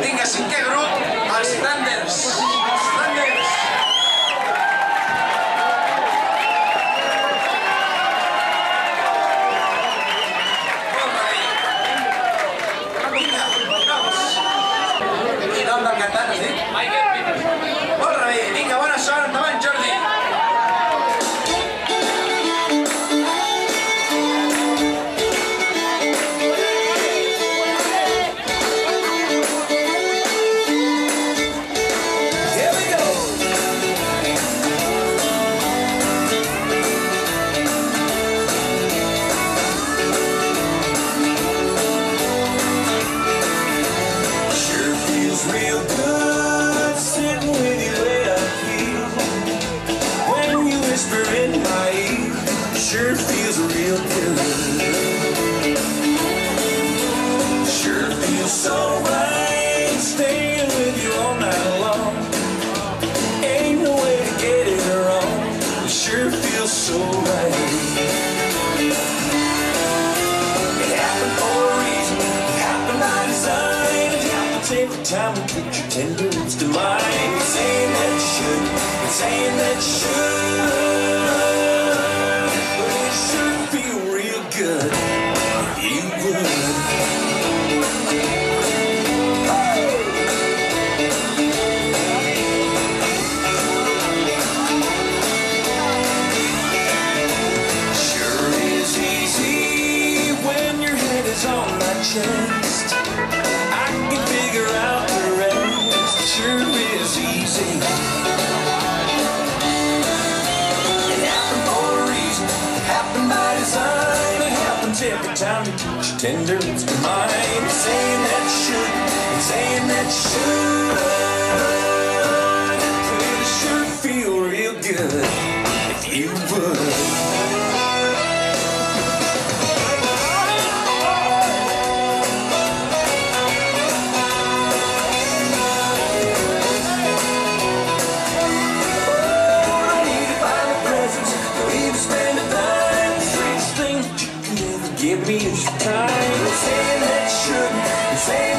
Vinga, cinquè grup, els Thunders. Vinga, bona sort, endavant, Jordi. Sure feels real good. Sure feels so right staying with you all night long. Ain't no way to get it wrong. It sure feels so right. It happened for a reason. It happened by design. It happened to take the time to put your tender lips to mine. It's saying that you should. It's saying that you should. Good, you would. Sure is easy when your head is on my chest. I can figure out the rest. Sure is easy. It happened for a reason. It happened by design. Every time you put your tender lips to mine, you're saying that you should, you're saying that you should. It sure feel real good if you would. Give me your time. You're saying that you should. You're saying